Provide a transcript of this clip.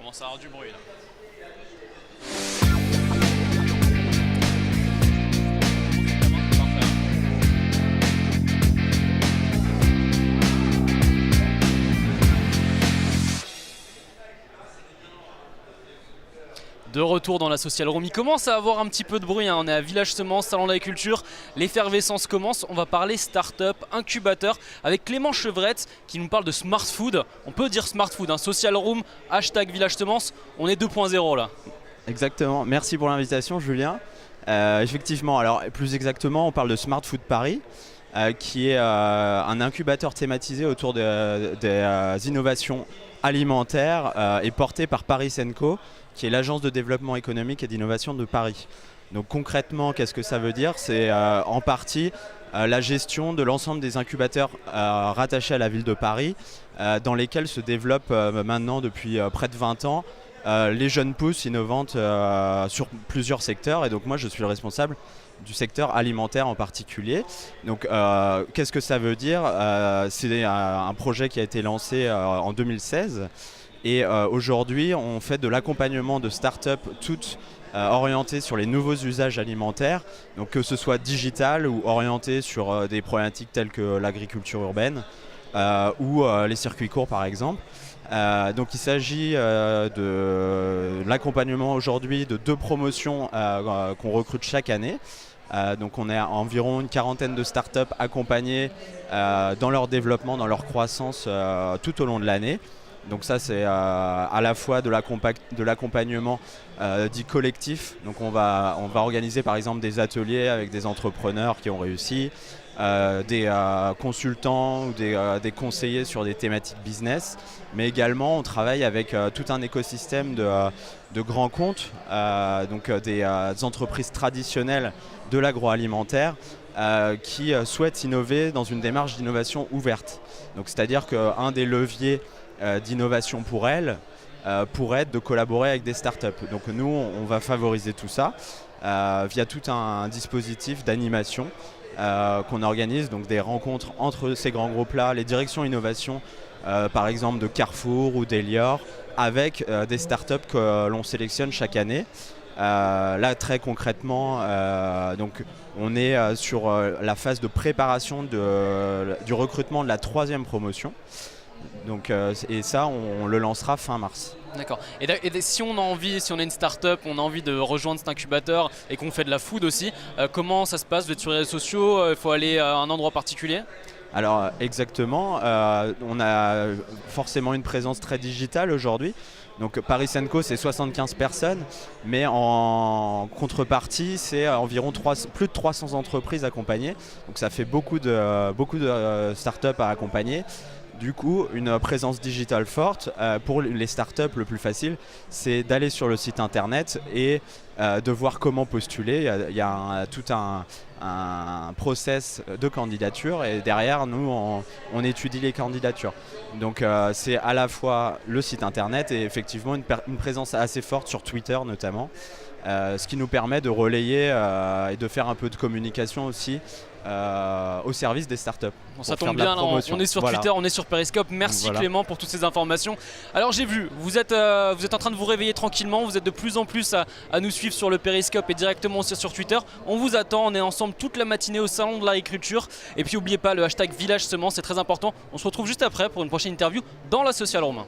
commence à avoir du bruit là. De retour dans la Social Room, il commence à avoir un petit peu de bruit, hein. On est à Village Semences, Salon de l'Agriculture, l'effervescence commence, on va parler start-up, incubateur, avec Clément Chevrette qui nous parle de Smart Food. On peut dire Smart Food, hein. Social Room, hashtag Village Semences, on est 2.0 là. Exactement, merci pour l'invitation Julien. Effectivement, alors plus exactement on parle de Smart Food Paris, qui est un incubateur thématisé autour des innovations alimentaires et porté par Paris & Co, qui est l'agence de développement économique et d'innovation de Paris. Donc concrètement, qu'est-ce que ça veut dire? C'est en partie la gestion de l'ensemble des incubateurs rattachés à la ville de Paris, dans lesquels se développent maintenant depuis près de 20 ans les jeunes pousses innovantes sur plusieurs secteurs. Et donc moi je suis le responsable du secteur alimentaire en particulier. Donc qu'est-ce que ça veut dire? C'est un projet qui a été lancé en 2016. Et aujourd'hui, on fait de l'accompagnement de start-up toutes orientées sur les nouveaux usages alimentaires, donc que ce soit digital ou orienté sur des problématiques telles que l'agriculture urbaine ou les circuits courts par exemple. Donc il s'agit de l'accompagnement aujourd'hui de 2 promotions qu'on recrute chaque année. Donc on est à environ une quarantaine de startups accompagnées dans leur développement, dans leur croissance tout au long de l'année. Donc ça c'est à la fois de l'accompagnement dit collectif. Donc on va organiser par exemple des ateliers avec des entrepreneurs qui ont réussi, des consultants ou des conseillers sur des thématiques business. Mais également on travaille avec tout un écosystème de grands comptes, donc des entreprises traditionnelles de l'agroalimentaire qui souhaitent innover dans une démarche d'innovation ouverte. Donc c'est-à-dire qu'un des leviers d'innovation pour elles pourrait être de collaborer avec des startups. Donc nous, on va favoriser tout ça via tout un dispositif d'animation qu'on organise, donc des rencontres entre ces grands groupes-là, les directions innovation, par exemple de Carrefour ou d'Elior, avec des startups que l'on sélectionne chaque année. Là, très concrètement, donc, on est sur la phase de préparation du recrutement de la 3e promotion. Donc, et ça, on le lancera fin mars. D'accord. Et si on a envie, si on est une start-up, on a envie de rejoindre cet incubateur et qu'on fait de la food aussi, comment ça se passe? Vous êtes sur les réseaux sociaux? Il faut aller à un endroit particulier? Alors exactement, on a forcément une présence très digitale aujourd'hui. Donc Paris & Co c'est 75 personnes, mais en contrepartie c'est environ plus de 300 entreprises accompagnées. Donc ça fait beaucoup de startups à accompagner. Du coup, une présence digitale forte. Pour les startups, le plus facile, c'est d'aller sur le site internet et de voir comment postuler. Il y a tout un process de candidature et derrière, nous, on étudie les candidatures. Donc, c'est à la fois le site internet et effectivement une présence assez forte sur Twitter notamment. Ce qui nous permet de relayer et de faire un peu de communication aussi au service des startups. Bon, ça tombe bien, là, on est sur Twitter, on est sur Periscope. Merci Clément pour toutes ces informations. Alors j'ai vu, vous êtes en train de vous réveiller tranquillement, vous êtes de plus en plus à nous suivre sur le Periscope et directement aussi sur Twitter. On vous attend, on est ensemble toute la matinée au Salon de l'Agriculture. Et puis n'oubliez pas le hashtag Village Semences, c'est très important. On se retrouve juste après pour une prochaine interview dans la Social Room.